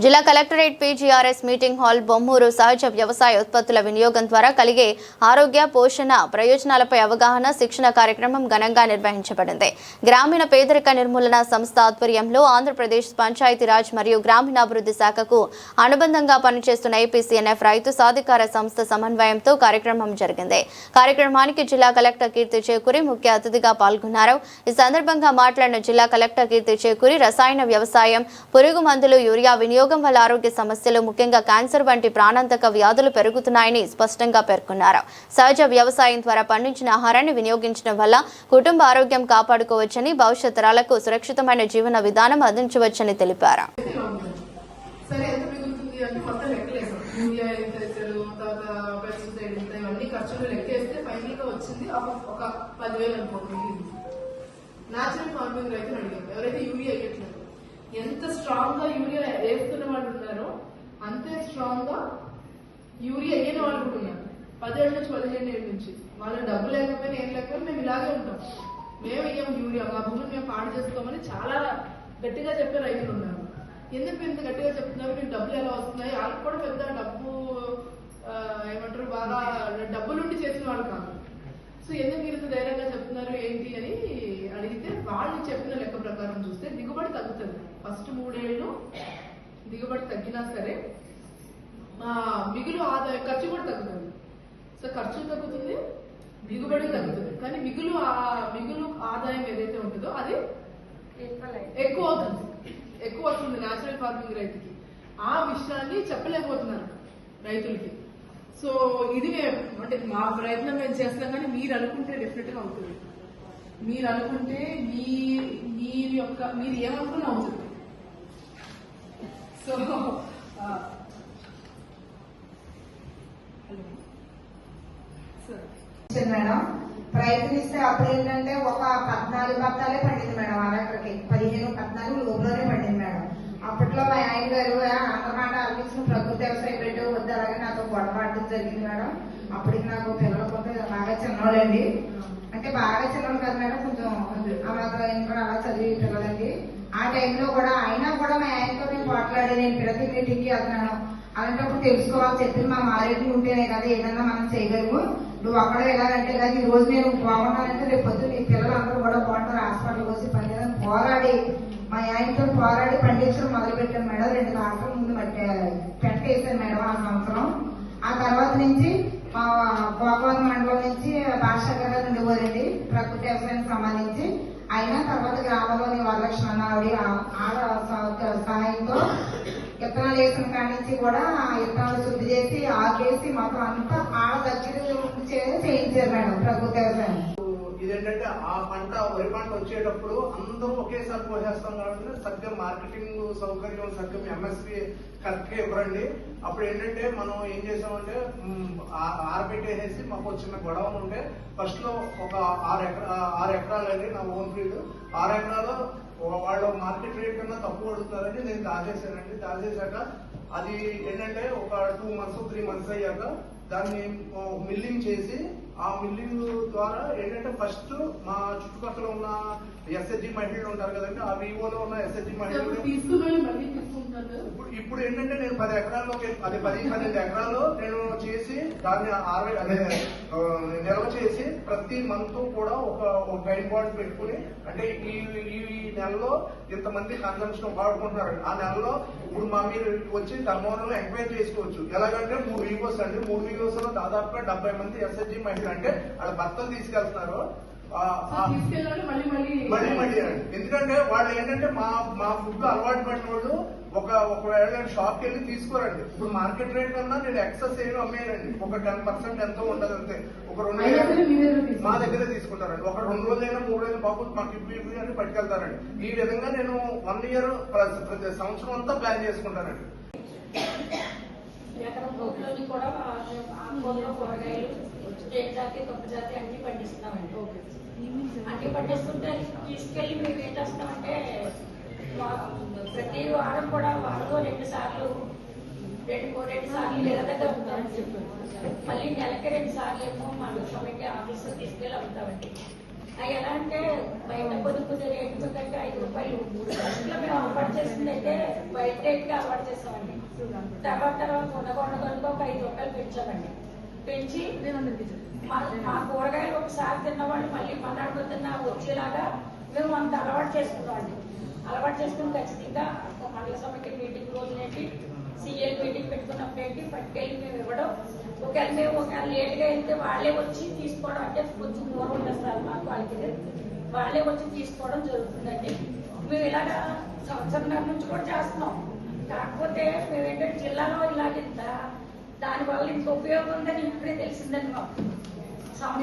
జిల్లా collectorate PGRS meeting hall Bommuru సహజ వ్యవసాయ ఉత్పత్తుల వినియోగం ద్వారా కలిగే ఆరోగ్య పోషణ ప్రయోజనాలపై అవగాహన శిక్షణ కార్యక్రమం ఘనంగా నిర్వహించబడింది. గ్రామీణ పేదరిక నిర్మూలన సంస్థ ఆధ్వర్యంలో ఆంధ్రప్రదేశ్ పంచాయతీరాజ్ మరియు గ్రామీణాభివృద్ధి శాఖకు అనుబంధంగా పనిచేస్తున్న ఏపీసీఎన్ఎఫ్ రైతు సాధికార సంస్థ సమన్వయంతో కార్యక్రమం జరిగింది. కార్యక్రమానికి జిల్లా కలెక్టర్ కీర్తి చేకూరి ముఖ్య అతిథిగా పాల్గొన్నారు. ఈ సందర్భంగా మాట్లాడిన జిల్లా కలెక్టర్ కీర్తి చేకూరి రసాయన వ్యవసాయం, పురుగు మందులు, యూరియా వినియోగం వల్ల ఆరోగ్య సమస్యలు ముఖ్యంగా క్యాన్సర్ వంటి ప్రాణాంతక వ్యాధులు పెరుగుతున్నాయని స్పష్టంగా పేర్కొన్నారు. సహజ వ్యవసాయం ద్వారా పండించిన ఆహారాన్ని వినియోగించడం వల్ల కుటుంబ ఆరోగ్యం కాపాడుకోవచ్చని, భవిష్యత్ తరాలకు సురక్షితమైన జీవన విధానం అందించవచ్చని తెలిపారు. ఎంత స్ట్రాంగ్ గా యూరియా వేస్తున్న వాళ్ళు ఉన్నారో అంతే స్ట్రాంగ్ గా యూరియా వేయని వాళ్ళు కూడా ఉన్నారు. 10 ఏళ్ళ నుంచి 15 ఏళ్ళ నుంచి వాళ్ళ డబ్బు లేకపోయినా ఏం లేకపోయినా మేము ఇలాగే ఉంటాం. మేము వేయం యూరియా, మా భూమిని మేము పాడు చేసుకోమని చాలా గట్టిగా చెప్పే రైతులు ఉన్నారు. ఎందుకు ఇంత గట్టిగా చెప్తున్నారు? మీకు డబ్బులు ఎలా వస్తున్నాయి? వాళ్ళకి కూడా పెద్ద డబ్బు ఏమంటారు, బాగా డబ్బులుండి చేసిన వాళ్ళు కాదు. సో ఎందుకు మీరు ఇంత ధైర్యంగా చెప్తున్నారు ఏంటి అని అడిగితే వాళ్ళు చెప్పిన లెక్క ప్రకారం చూస్తే దిగుబడి తగ్గుతుంది. ఫస్ట్ 3 ఏళ్ళు దిగుబడి తగ్గినా సరే మిగులు ఆదాయం, ఖర్చు కూడా తగ్గుతుంది. సో ఖర్చు తగ్గుతుంది, దిగుబడి తగ్గుతుంది. కానీ మిగులు ఆదాయం ఏదైతే ఉంటుందో అది ఎక్కువ అవుతుంది, ఎక్కువ వస్తుంది న్యాచురల్ ఫార్మింగ్ రైతుకి. ఆ విషయాన్ని చెప్పలేకపోతున్నారు రైతులకి. సో ఇది అంటే మా ప్రయత్నం మేము చేస్తాం, కానీ మీరు అనుకుంటే డెఫినెట్ గా అవుతుంది. మీరు అనుకుంటే మీరు ఏమనుకున్నా అవుతుంది. సో మేడం ప్రయత్నిస్తే అప్పుడు ఏంటంటే ఒక 14 బత్తాలే పండింది మేడం. అరకరికి 15-14 లోపలనే పండింది మేడం. అప్పట్లో మా ఆయన గారు అందరమాట ఆలోచించిన ప్రభుత్వ వ్యవసాయం పెట్టు వద్దు, అలాగే నాతో గొడవపడడం జరిగింది మేడం. అప్పటికి నాకు పిల్లలు కొంత బాగా చిన్నవాళ్ళండి, అంటే బాగా చిన్నవాళ్ళు కాదు మేడం, కొంచెం అలా అలా చదివి పిల్లలండి. ఆ టైంలో కూడా అయినా కూడా మా ఆయనతో నేను పోట్లాడి నేను ప్రతి మీటింగ్కి వెళ్తున్నాను. అలాంటప్పుడు తెలుసుకోవాలి, చెప్పి మా మారేట్లు ఉంటేనే కదా ఏదన్నా మనం చేయగలము. నువ్వు అక్కడ ఎలాగంటే కదా ఈ రోజు నేను బాగున్నానంటే రేపు పొద్దున్న నీ పిల్లలందరూ కూడా బాగుంటారు. హాస్పిటల్కి వచ్చి పండిందని పోరాడి మా ఆయనతో పోరాడి పండించడం మొదలు పెట్టాను మేడం. 2 సంవత్సరాల ముందు పెంట వేసాను మేడం ఆ సంవత్సరం. ఆ తర్వాత నుంచి మా గోపాల మండలం నుంచి భాషా గారు ఉండేవారండి ప్రకృతి వ్యవసాయానికి సంబంధించి. అయినా తర్వాత గ్రామంలోని వరలక్ష్మణ ఆడ సహాయంతో విత్తనాలు వేసిన కాడి నుంచి కూడా విత్తనాలు శుద్ధి చేసి ఆకేసి మొత్తం అంతా ఆడ దగ్గర చేయించారు మేడం ప్రకృతి వ్యవసాయం. ఇదేంటంటే ఆ పంట వరి పంట వచ్చేటప్పుడు అందరూ ఒకేసారి పోసేస్తాం కాబట్టి సరిగ్గా మార్కెటింగ్ సౌకర్యం సరిగ్గా ఎంఎస్పీ కరెక్ట్ గా ఇవ్వరండి. అప్పుడు ఏంటంటే మనం ఏం చేసామంటే ఆరబెట్టేసేసి మాకు చిన్న గొడవలు ఉంటే ఫస్ట్ లో ఒక 6 ఎకరాలండి నా ఓన్ ఫీల్డ్. 6 ఎకరాలు వాళ్ళు మార్కెట్ రేట్ కన్నా తక్కువ అడుగుతారని నేను దాచేసానండి. దాచేసాక అది ఏంటంటే ఒక 2 months 3 months అయ్యాక దాన్ని మిల్లింగ్ చేసి ఆ మిల్లింగ్ ద్వారా ఏంటంటే ఫస్ట్ మా చుట్టుపక్కల ఉన్న ఎస్హెచ్జి మహిళలు ఉంటారు కదండి, ఆ వివోలో ఉన్న ఎస్హెచ్జి మహిళలు ఇప్పుడు ఏంటంటే నేను 10 ఎకరాల్లోకి అది 10-12 ఎకరాల్లో నేను చేసి దాన్ని నిల్వ చేసి ప్రతి మంత్ కూడా ఒక గైడ్ బార్డ్ పెట్టుకుని, అంటే ఈ నెలలో ఇంతమంది కన్సంప్షన్ వాడుకుంటున్నారు. ఆ నెలలో ఇప్పుడు మా మీరు వచ్చి ధర్మవరంలో ఎంక్వైరీ చేసుకోవచ్చు. ఎలాగంటే 3 వీవోస్ అండి, 3 వీవోస్ లో దాదాపుగా 70 మంది ఎస్హెచ్జి మహిళలు అంటే వాళ్ళ భర్తలు తీసుకెళ్తున్నారు. మళ్ళీ ఎందుకంటే వాళ్ళు ఏంటంటే మా ఫుడ్ అలవాటు పడిన వాళ్ళు ఒకవేళ షాప్కి వెళ్ళి తీసుకోరండి. ఇప్పుడు మార్కెట్ రేట్ కన్నా నేను ఎక్సెస్ ఏమి అమ్మేనండి. ఒక 10% ఎంతో ఉండదు అంతే. ఒక 2 మా దగ్గరే తీసుకుంటారండి. ఒక 2 రోజులైనా 3 రోజులు బాబు మాకు ఇవి అని పట్టుకెళ్తారండి. ఈ విధంగా నేను 1 year ప్రతి సంవత్సరం అంతా ప్లాన్ చేసుకుంటానండి. జాతి అన్ని పండిస్తున్నామండి. అన్ని పండిస్తుంటే తీసుకెళ్లి మేము ఏం చేస్తామంటే ప్రతి వారం కూడా వారంలో 2 సార్లు లేదా దగ్గర ఉంటామండి. మళ్ళీ నెలకి 2 సార్లు ఏమో మన కమిటీ ఆఫీస్ తీసుకెళ్ళి అమ్ముతామండి. అవి ఎలా అంటే బయట కొద్ది రేటు కంటే 5 రూపాయలు ఇట్లా మేము అలవాటు చేసింది అయితే బయట రేట్గా అలవాటు చేస్తామండి. తర్వాత ఉండగొండగొండకు ఒక 5 రూపాయలు పెంచామండి. పెంచి మా కూరగాయలు ఒకసారి తిన్నవాళ్ళు మళ్ళీ పన్నాడు పొద్దున్న వచ్చేలాగా మేము అంత అలవాటు చేసుకున్నామండి. అలవాటు చేసుకుని ఖచ్చితంగా మండల సమితి మీటింగ్ రోజునేంటి సీఎల్ మీటింగ్ పెట్టుకున్నప్పుడేంటి పట్టుకెళ్ళి మేము ఇవ్వడం. ఒకవేళ లేట్గా వెళ్తే వాళ్ళే వచ్చి తీసుకోవడం, అంటే కొంచెం దూరం ఉండేస్తారు మాకు వాళ్ళకి, వాళ్ళే వచ్చి తీసుకోవడం జరుగుతుందండి. మేము ఇలాగా సంవత్సరం నుంచి కూడా చేస్తున్నాం. కాకపోతే మేము ఏంటంటే జిల్లాలో ఇలాగింత దానివల్ల ఇంత ఉపయోగం ఉందని ఇప్పుడే తెలిసిందండి మాకు.